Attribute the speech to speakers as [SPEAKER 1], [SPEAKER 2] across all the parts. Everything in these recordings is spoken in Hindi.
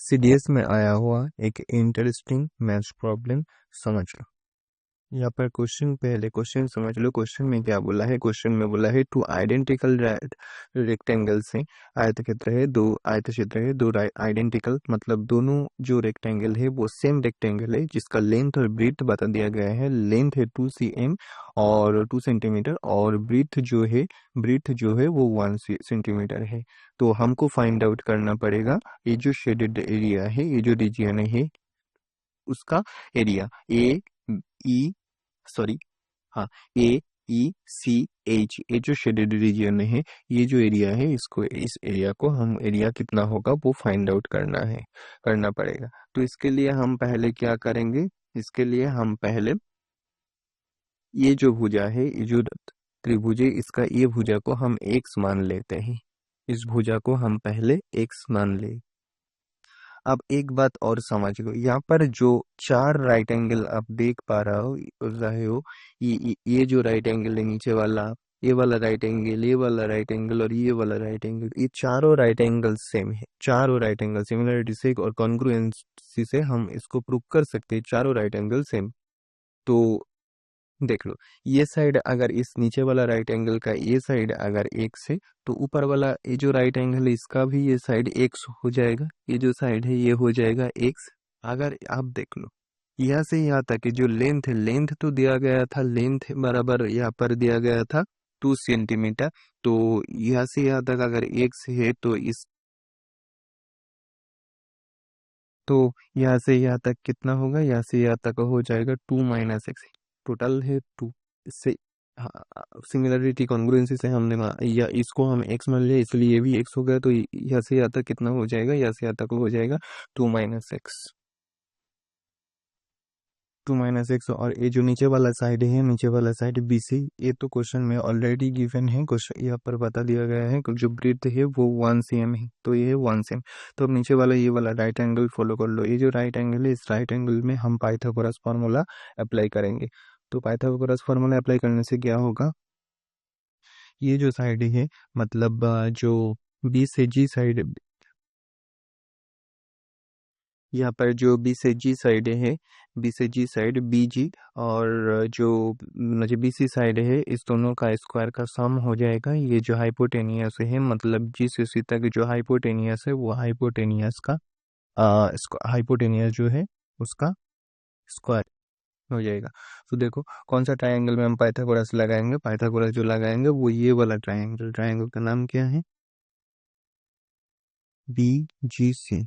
[SPEAKER 1] सीडीएस में आया हुआ एक इंटरेस्टिंग मैथ्स प्रॉब्लम समझ लो। यहाँ पर पहले क्वेश्चन समझ लो। क्वेश्चन में क्या बोला है? क्वेश्चन में बोला है टू आइडेंटिकल रेक्टेंगल से आयतक्षेत्र है दो आइडेंटिकल, मतलब दोनों जो रेक्टेंगल है वो सेम रेक्टेंगल है जिसका लेंथ और ब्रीथ बता दिया गया है। लेंथ है 2 cm और 2 सेंटीमीटर, और ब्रीथ जो है वो 1 सेंटीमीटर है। तो हमको फाइंड आउट करना पड़ेगा ये जो शेडेड एरिया है, ये जो रीजियन है उसका एरिया ए ई सॉरी हाँ ए ई सी एच, ये जो शेडेड रीजियन है, ये जो एरिया है, इस एरिया को हम एरिया कितना होगा वो फाइंड आउट करना पड़ेगा। तो इसके लिए हम पहले क्या करेंगे? इसके लिए हम पहले ये जो भुजा है, ये जो त्रिभुज है, इसका ये भुजा को हम एक्स मान लेते हैं। इस भुजा को हम पहले एक्स मान ले। अब एक बात और समझ लो, यहाँ पर जो 4 राइट एंगल आप देख पा रहे हो, ये जो राइट एंगल है नीचे वाला, ये वाला राइट एंगल, ये वाला राइट एंगल और ये वाला राइट एंगल, ये चारों राइट एंगल सेम है। चारों राइट एंगल सिमिलरिटी से और कॉन्ग्रुएंसी से हम इसको प्रूव कर सकते हैं, चारों राइट एंगल सेम। तो देख लो, ये साइड अगर इस नीचे वाला राइट एंगल का ये साइड अगर एक्स है, तो ऊपर वाला ये जो राइट एंगल है इसका भी ये साइड एक्स हो जाएगा। ये जो साइड है ये हो जाएगा एक्स। अगर आप देख लो यहाँ से यहाँ तक जो लेंथ है, लेंथ तो दिया गया था, लेंथ बराबर यहाँ पर दिया गया था 2 सेंटीमीटर। तो यहाँ से यहाँ तक अगर एक्स है तो यहाँ से यहाँ तक कितना होगा? यहाँ से यहाँ तक हो जाएगा 2 - x, टोटल है 2। इससे सिमिलरिटी कॉन्ग्रुएंसी से हमने या इसको हम x मान लिया, इसलिए ये भी x हो गया। तो यहाँ से यहाँ तक कितना हो जाएगा? यहाँ से यहाँ तक हो जाएगा 2 - x, 2 - x। और ये जो नीचे वाला साइड है, नीचे वाला साइड BC, ये तो क्वेश्चन में ऑलरेडी गिवन है। क्वेश्चन यहाँ पर बता दिया गया है जो ब्रीथ है वो 1 cm है, तो ये है 1 cm। तो अब नीचे वाला ये वाला राइट एंगल फॉलो कर लो। ये जो राइट एंगल है, इस राइट एंगल में हम पाइथागोरस फार्मूला अप्लाई करेंगे। तो पाइथागोरस फार्मूला अप्लाई करने से क्या होगा? ये जो साइड है, मतलब जो बी से जी साइड, यहाँ पर जो बी से जी साइड है, बी से जी साइड BG, और जो मुझे BC साइड है, इस दोनों का स्क्वायर का सम हो जाएगा। ये जो हाइपोटेनियस है, मतलब जी से सी तक जो हाइपोटेनियस है, वो हाइपोटेनियस का हाइपोटेनियस जो है उसका स्क्वायर हो जाएगा। तो देखो कौन सा ट्रायंगल में हम पाइथागोरस लगाएंगे। पाइथागोरस जो लगाएंगे वो ये वाला ट्रायंगल, ट्रायंगल का नाम क्या है? BGC,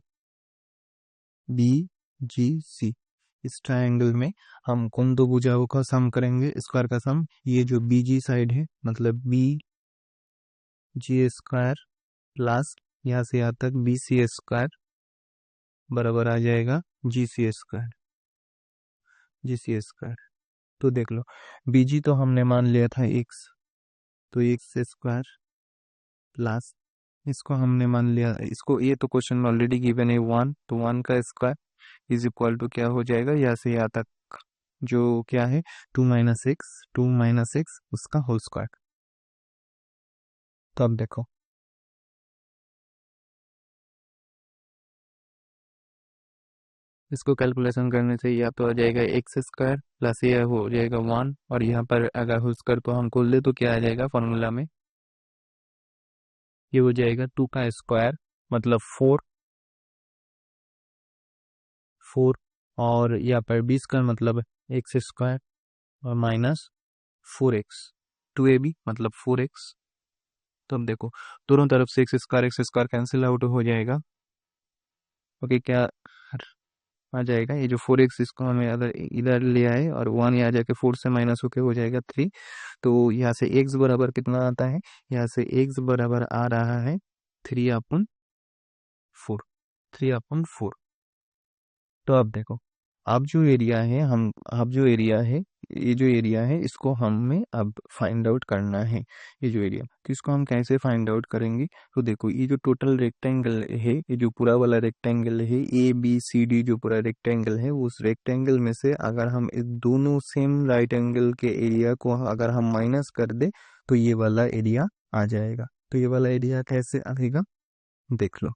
[SPEAKER 1] BGC। इस ट्रायंगल में हम कौन दो भुजाओं का सम करेंगे? स्क्वायर का सम। ये जो BG साइड है, मतलब BG स्क्वायर प्लस यहाँ से यहाँ तक BC स्क्वायर बराबर आ जाएगा GC स्क्वायर, GC स्क्वायर। तो देख लो, BG तो हमने मान लिया था x, तो x स्क्वायर प्लस इसको हमने मान लिया, इसको ये तो क्वेश्चन में ऑलरेडी गिवन है 1, तो 1 का स्क्वायर इज इक्वल टू क्या हो जाएगा? यहाँ से यहाँ तक जो क्या है 2 - x, 2 - x उसका होल स्क्वायर। तो अब देखो, इसको कैलकुलेशन करने से या तो आ जाएगा एक्स स्क्वायर प्लस ये हो जाएगा 1, और यहाँ पर अगर होल स्क्वायर को हम खोल दे तो क्या आ जाएगा फॉर्मूला में? ये हो जाएगा 2 का स्क्वायर मतलब 4, और यहाँ पर 20 का मतलब एक्स स्क्वायर और माइनस 4x, 2ab मतलब 4x। तो अब देखो दोनों तरफ से एक्स स्क्वायर कैंसिल आउट हो जाएगा। ओके, क्या आ जाएगा? ये जो 4x इसको हमें अगर इधर ले आए और 1 यहाँ जाके 4 से माइनस होके हो जाएगा 3। तो यहाँ से x बराबर कितना आता है? यहाँ से x बराबर आ रहा है 3/4, 3/4। तो अब देखो, अब जो एरिया है, ये जो एरिया है इसको हमें अब फाइंड आउट करना है। ये जो एरिया, तो इसको हम कैसे फाइंड आउट करेंगे? तो देखो, ये जो टोटल रेक्टेंगल है, ये जो पूरा वाला रेक्टेंगल है ABCD, जो पूरा रेक्टेंगल है, उस रेक्टेंगल में से अगर हम इस दोनों सेम राइट एंगल के एरिया को अगर हम माइनस कर दे तो ये वाला एरिया आ जाएगा। तो ये वाला एरिया कैसे आएगा? देख लो,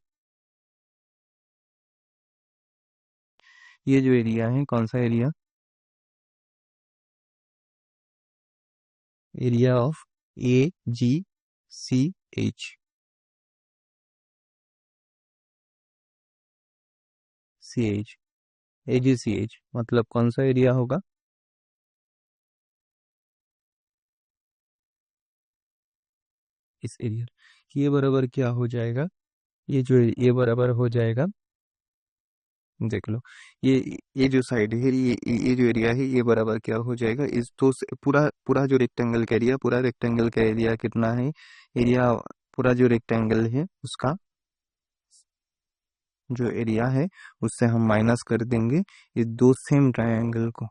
[SPEAKER 1] ये जो एरिया है कौन सा area, area of A G C H, C H, A G C H मतलब कौन सा एरिया होगा, इस एरिया। ये बराबर क्या हो जाएगा, ये जो ये बराबर हो जाएगा, देख लो, ये ये जो साइड है, ये जो एरिया है, ये बराबर क्या हो जाएगा, इस तो पूरा पूरा जो रेक्टेंगल का एरिया, पूरा रेक्टेंगल का एरिया कितना है, एरिया पूरा जो रेक्टेंगल है उसका जो एरिया है उससे हम माइनस कर देंगे इस दो सेम ट्रायंगल को,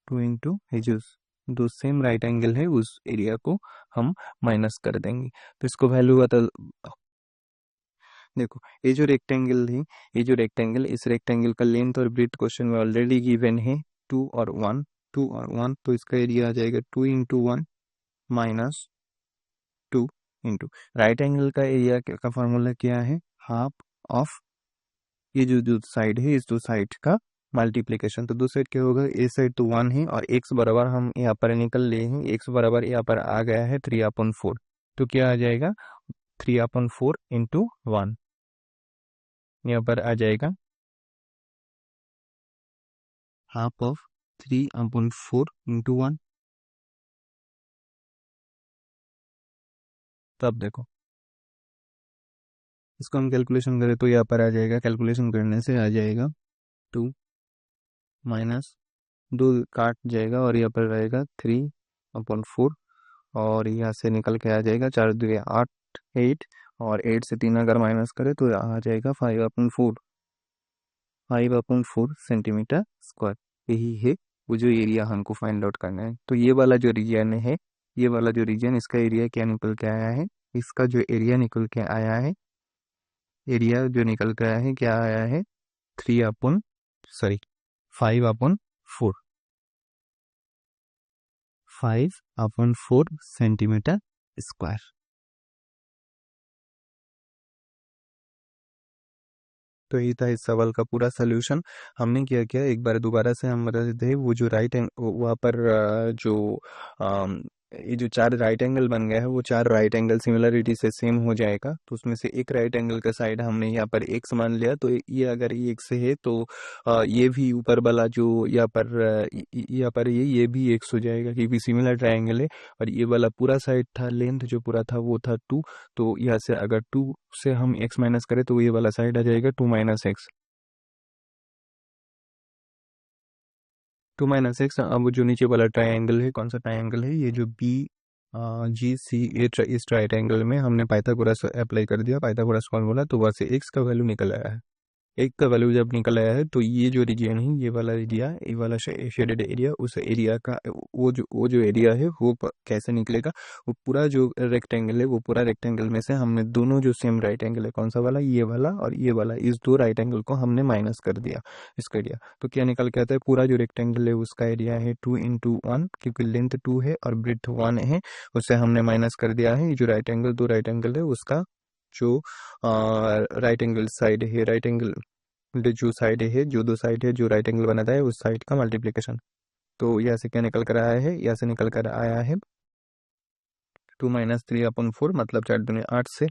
[SPEAKER 1] टू इंटू हेजूस, दो सेम राइट एंगल है उस एरिया को हम माइनस कर देंगे। तो इसको वैल्यू बता, देखो ये जो रेक्टेंगल है, ये जो रेक्टेंगल, इस रेक्टेंगल का लेंथ और ब्रेड्थ क्वेश्चन में ऑलरेडी गिवन है 2 और 1, 2 और 1, तो इसका एरिया आ जाएगा 2 into 1 minus 2 into right angle का एरिया का फॉर्मूला क्या है, हाफ ऑफ ये जो जो साइड है इस दो साइड का मल्टीप्लीकेशन। तो दो साइड क्या होगा, ए साइड तो 1 है और एक्स बराबर हम यहाँ पर निकल लिए हैं, एक्स बराबर यहाँ पर आ गया है 3/4, तो क्या आ जाएगा 3/4 इंटू 1, यहाँ पर आ जाएगा हाफ ऑफ 3/4 इंटू 1। तब देखो इसको हम कैलकुलेशन करें तो यहाँ पर आ जाएगा, कैलकुलेशन करने से आ जाएगा 2 माइनस 2 काट जाएगा और यहाँ पर रहेगा 3/4 और यहाँ से निकल के आ जाएगा 4×2 = 8, 8 और 8 से 3 अगर माइनस करें तो आ जाएगा 5/4, 5/4 सेंटीमीटर स्क्वायर। यही है वो जो एरिया हमको फाइंड आउट करना है। तो ये वाला जो रीजन है, ये वाला जो रीजन, इसका एरिया क्या निकल के आया है, इसका जो एरिया निकल के आया है, एरिया जो निकल के आया है क्या आया है, 5/4 5/4 सेंटीमीटर स्क्वायर। तो ये था इस सवाल का पूरा सोल्यूशन। हमने क्या किया, एक बार दोबारा से हम बता देते हैं, वो जो राइट एंग वहाँ पर जो ये जो 4 राइट एंगल बन गया है, वो 4 राइट एंगल सिमिलरिटी से सेम हो जाएगा। तो उसमें से एक राइट एंगल का साइड हमने यहाँ पर एक्स मान लिया, तो ये अगर ये एक्स है तो ये भी ऊपर वाला जो यहाँ पर यहाँ पर ये भी एक्स हो जाएगा क्योंकि सिमिलर ट्राइंगल है। और ये वाला पूरा साइड था, लेंथ जो पूरा था वो था 2, तो यहाँ से अगर 2 से हम x माइनस करें तो ये वाला साइड आ जाएगा 2 - x, 2 - x। अब जो नीचे वाला ट्रायंगल है, कौन सा ट्रायंगल है, ये जो बी जी सी ए, इस ट्रायंगल में हमने पाइथागोरस अप्लाई कर दिया, पाइथागोरस फॉर्मूला, तो वहाँ से x का वैल्यू निकल आया है। एक का वैल्यू जब निकल आया है तो ये जो रीजन है, ये वाला एरिया, ये वाला शेडेड एरिया, उस एरिया का वो जो एरिया है वो कैसे निकलेगा, वो पूरा जो रेक्टेंगल है, वो पूरा रेक्टेंगल में से हमने दोनों जो सेम राइट एंगल है, कौन सा वाला, ये वाला और ये वाला, इस दो राइट एंगल को हमने माइनस कर दिया इसका एरिया। तो क्या निकल के आता है, पूरा जो रेक्टेंगल है उसका एरिया है 2 × 1, क्योंकि लेंथ 2 है और ब्रेड्थ 1 है, उससे हमने माइनस कर दिया है। ये जो राइट एंगल, दो राइट एंगल है उसका जो राइट एंगल साइड है, राइट एंगल जो साइड है, जो दो साइड है जो राइट एंगल बनाता है उस साइड का मल्टीप्लिकेशन। तो यहाँ से क्या निकल कर आया है, यहाँ से निकल कर आया है 2 - 3/4, मतलब 4×2 = 8 से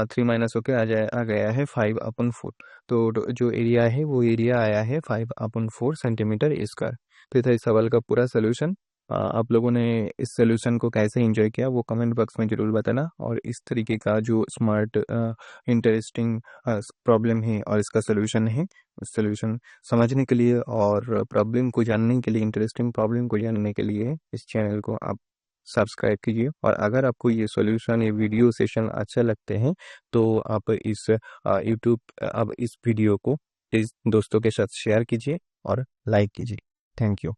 [SPEAKER 1] 3 माइनस होके आ गया है 5/4। तो जो एरिया है वो एरिया आया है 5/4 सेंटीमीटर स्क्वायर। तो ये था इस सवाल का पूरा सोल्यूशन। आप लोगों ने इस सोल्यूशन को कैसे एंजॉय किया वो कमेंट बॉक्स में ज़रूर बताना, और इस तरीके का जो स्मार्ट इंटरेस्टिंग प्रॉब्लम है और इसका सोल्यूशन है, उस सोल्यूशन समझने के लिए और प्रॉब्लम को जानने के लिए, इंटरेस्टिंग प्रॉब्लम को जानने के लिए इस चैनल को आप सब्सक्राइब कीजिए। और अगर आपको ये सॉल्यूशन, ये वीडियो सेशन अच्छा लगते हैं तो आप इस यूट्यूब, अब इस वीडियो को इस दोस्तों के साथ शेयर कीजिए और लाइक कीजिए। Thank you.